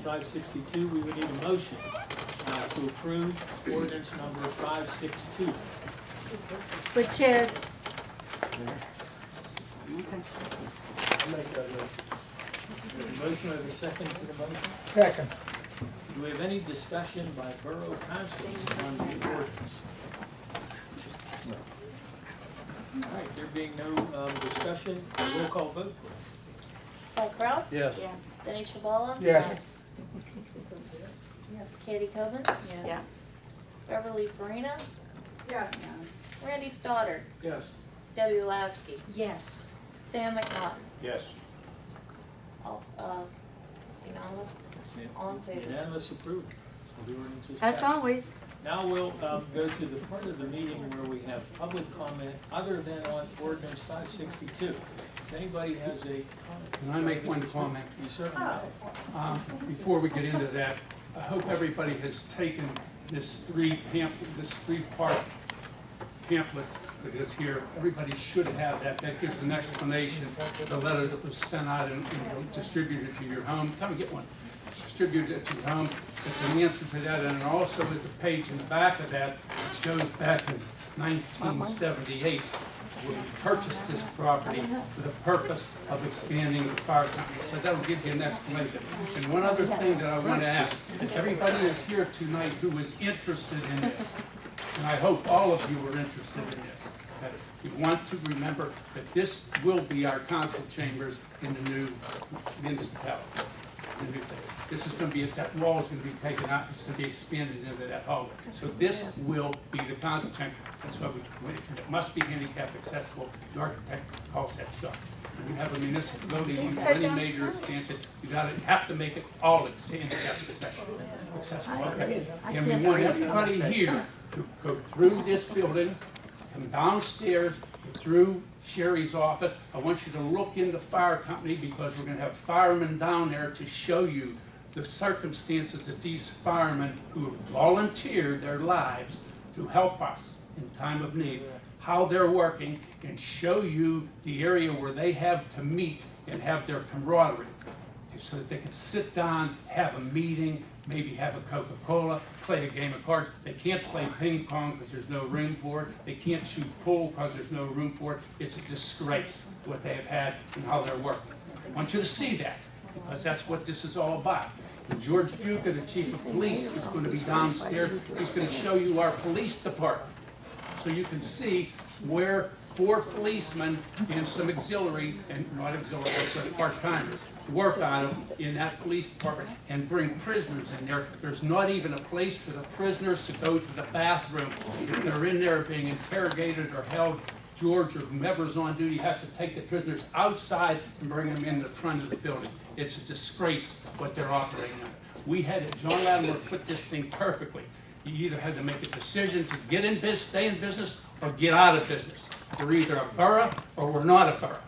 562, we would need a motion to approve ordinance number 562. Which is, I'll make that motion. We have a motion, we have a second for the motion. Second. Do we have any discussion by borough councils on the ordinance? All right, there being no discussion, roll call vote, please. Scott Kraus? Yes. Denny Shabala? Yes. Katie Coben? yes. Beverly Farina? Yes. Randy Stoddard? Yes. Debbie Lasky? Yes. Sam McNaught? Yes. All, unanimous? All in favor? Unanimous approval. So the ordinance is As passed. always. Now we'll go to the part of the meeting where we have public comment other than on ordinance 562. If anybody has a comment. Can I make one comment? You certainly may. Before we get into that, I hope everybody has taken this three-part pamphlet that is here. Everybody should have that. That gives an explanation, the letter that was sent out and distributed to your home. Come and get one. Distributed it to your home. It's an answer to that, and it also is a page in the back of that that shows back in 1978 when we purchased this property for the purpose of expanding the fire company. So that will give you an explanation. And one other thing that I want to ask, everybody is here tonight who is interested in this, and I hope all of you are interested in this, that you want to remember that this will be our council chambers in the new municipality. This is going to be, that wall is going to be taken out, it's going to be expanded into that hallway. So this will be the council chamber. That's why it must be handicap accessible. The architect calls that shut. When you have a municipal building, you have any major expansion, you have to make it all handicap accessible. Okay. And we want everybody here to go through this building, come downstairs, through Sherry's office. I want you to look in the fire company because we're going to have firemen down there to show you the circumstances that these firemen who have volunteered their lives to help us in time of need, how they're working, and show you the area where they have to meet and have their camaraderie so that they can sit down, have a meeting, maybe have a Coca-Cola, play a game of cards. They can't play ping pong because there's no room for it. They can't shoot pool because there's no room for it. It's a disgrace what they have had and how they're working. I want you to see that because that's what this is all about. And George Buca, the chief of police, is going to be downstairs. He's going to show you our police department so you can see where 4 policemen and some auxiliary, and not auxiliary, but part-timers, work on them in that police department and bring prisoners in there. There's not even a place for the prisoners to go to the bathroom. If they're in there being interrogated or held, George or whomever's on duty has to take the prisoners outside and bring them in the front of the building. It's a disgrace what they're operating under. We had it, John Latimer put this thing perfectly. You either had to make a decision to get in business, stay in business, or get out of business. We're either a borough or we're not a borough,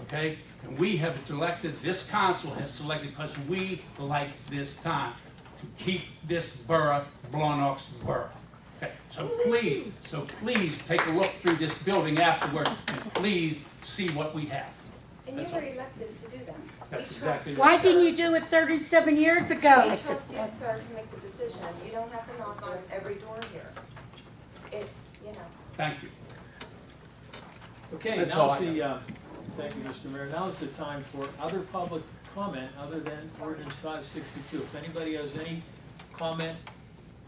okay? And we have elected, this council has selected because we like this time to keep this borough, Blawnox borough. Okay, so please take a look through this building afterward and please see what we have. And you were elected to do that. That's exactly Why right. didn't you do it 37 years ago? We trust you, sir, to make the decision. You don't have to knock on every door here. It's, Thank you. Okay, That's now all is I the, thank you, Mr. Mayor. Now is the time for other public comment other than ordinance 562. If anybody has any comment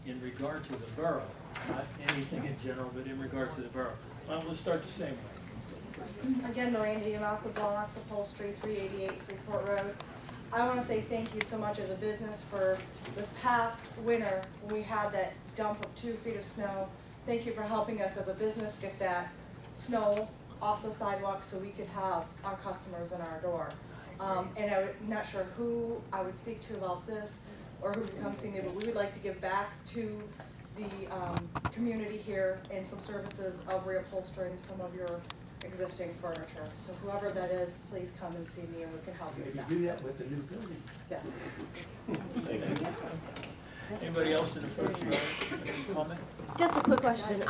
in regard to the borough, not anything in general, but in regard to the borough. Well, let's start the same way. Again, Miranda Yamaka, Blawnox Upholstery, 388 Freeport Road. I want to say thank you so much as a business for this past winter when we had that dump of 2 feet of snow. Thank you for helping us as a business get that snow off the sidewalk so we could have our customers in our door. And I'm not sure who I would speak to about this or who would come see me, but we would like to give back to the community here in some services of reupholstering some of your existing furniture. So whoever that is, please come and see me and we can help you with You that. do that with the new building. Yes. Anybody else in the first row? Any comment? Just a quick question.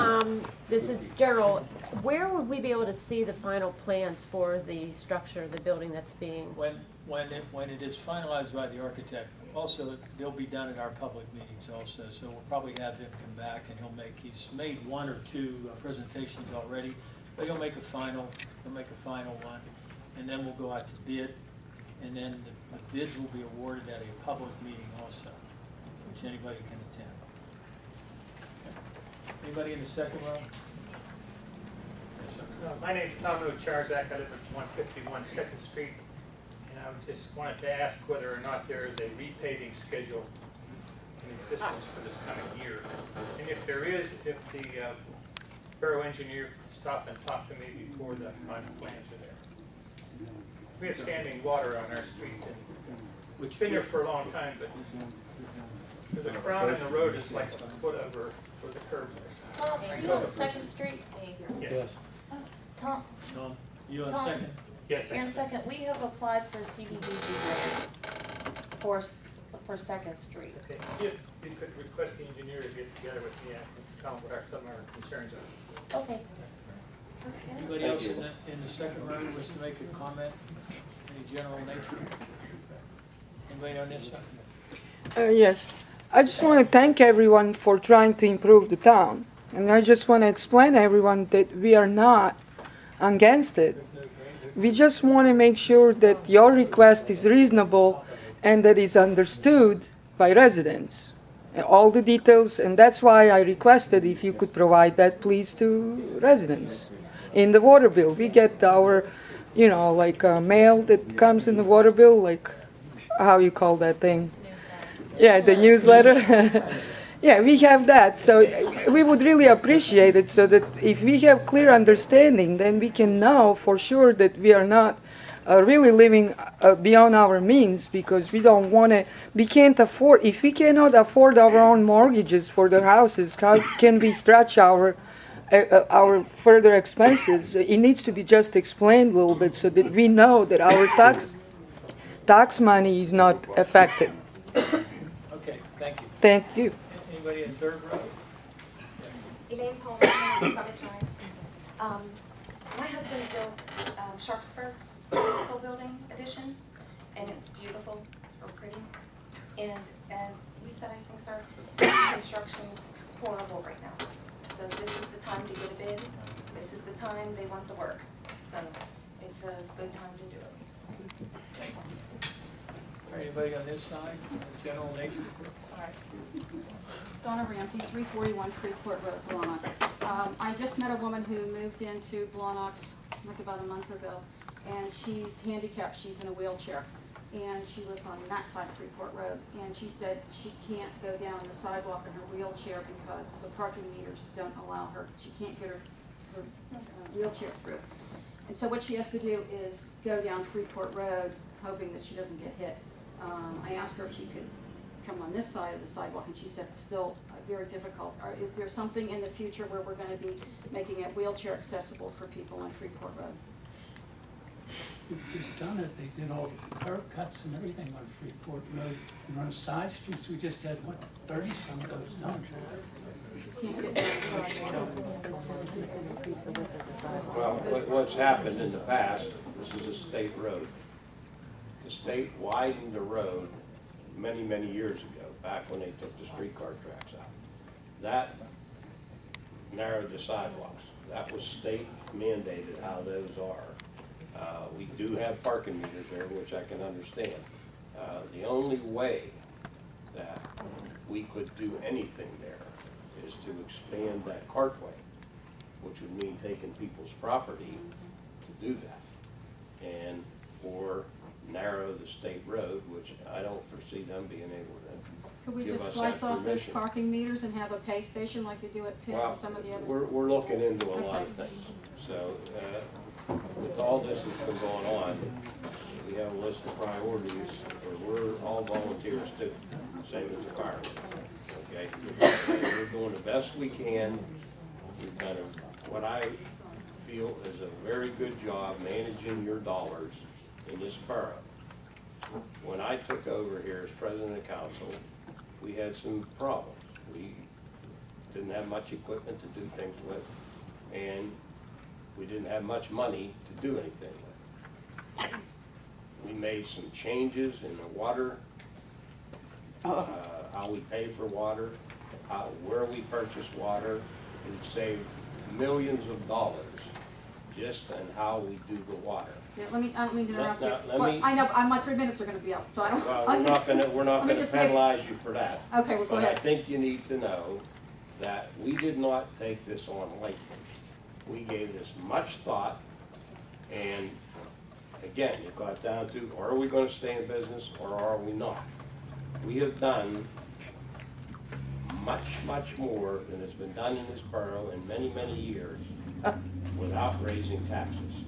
This is general. Where would we be able to see the final plans for the structure of the building that's being? When it is finalized by the architect, also, they'll be done at our public meetings also, so we'll probably have him come back and he's made one or two presentations already, but he'll make a final one, and then we'll go out to bid, and then the bids will be awarded at a public meeting also, which anybody can attend. Anybody in the second row? Yes, sir. My name's Tom Charzak. I live at 151 Second Street, and I just wanted to ask whether or not there is a repaving schedule in existence for this coming year. And if there is, if the borough engineer could stop and talk to me before the final plans are there. We have standing water on our street, and it's been there for a long time, but the ground in the road is like a foot over where the curbs are. Tom, are you on Second Street? Yes, Tom, Tom, you on Tom. second? yes, here in a second, we have applied for CDBG grant for Second Street. okay. If you could request the engineer to get together with me, I can tell them what some of our concerns are. Okay. Anybody else in the second row wish to make a comment, any general nature? Anybody on this side? Yes, I just want to thank everyone for trying to improve the town. And I just want to explain to everyone that we are not against it. We just want to make sure that your request is reasonable and that is understood by residents. All the details, and that's why I requested if you could provide that, please, to residents. In the water bill, we get our, like mail that comes in the water bill, like, how you call that thing? Yeah, the newsletter. Yeah, we have that. So we would really appreciate it so that if we have clear understanding, then we can know for sure that we are not really living beyond our means, because we don't want to, we can't afford, if we cannot afford our own mortgages for the houses, how can we stretch our further expenses? It needs to be just explained a little bit so that we know that our tax money is not affected. Okay, thank you. Thank you. Anybody in third row? Elaine Palmer, Summit Giants. My husband built Sharpsburg's municipal building addition, and it's beautiful, it's real pretty. And as you said, I think, sir, construction's horrible right now. So this is the time to get a bid, this is the time they want the work. So it's a good time to do it. All right, anybody on this side, general nature? Sorry. Donna Ramsey, 341 Freeport Road, Blawnox. I just met a woman who moved into Blawnox like about a month ago, and she's handicapped, she's in a wheelchair, and she lives on that side of Freeport Road, and she said she can't go down the sidewalk in her wheelchair because the parking meters don't allow her, she can't get her wheelchair through. And so what she has to do is go down Freeport Road, hoping that she doesn't get hit. I asked her if she could come on this side of the sidewalk, and she said it's still very difficult. Is there something in the future where we're going to be making it wheelchair accessible for people on Freeport Road? We've just done it. They did all the curb cuts and everything on Freeport Road. And on the side streets, we just had, 30-some of those done. Can't get down the sidewalk. Well, what's happened in the past, this is a state road. The state widened the road many, many years ago, back when they took the streetcar tracks out. That narrowed the sidewalks. That was state mandated how those are. We do have parking meters there, which I can understand. The only way that we could do anything there is to expand that cartway, which would mean taking people's property to do that. And or narrow the state road, which I don't foresee them being able to. Could we give just us slice that off those permission. parking meters and have a pay station like they do at Pitt Well, and some of the other? we're looking into a lot of Okay. things. So, with all this that's been going on, we have a list of priorities, where we're all volunteers too, same as the firemen, okay? We're doing the best we can. We've done what I feel is a very good job managing your dollars in this borough. When I took over here as president of council, we had some problems. We didn't have much equipment to do things with, and we didn't have much money to do anything with. We made some changes in the water how we pay for water, where we purchase water. We've saved millions of dollars just on how we do the water. Yeah, I don't mean to interrupt you. Let Well, me- I know, my 3 minutes are gonna be up, so I don't. Well, we're not Let me gonna just make- penalize you for that. Okay, well, go But I ahead. think you need to know that we did not take this on lightly. We gave this much thought, and again, it got down to, are we gonna stay in business or are we not? We have done much, much more than has been done in this borough in many, many years without raising taxes.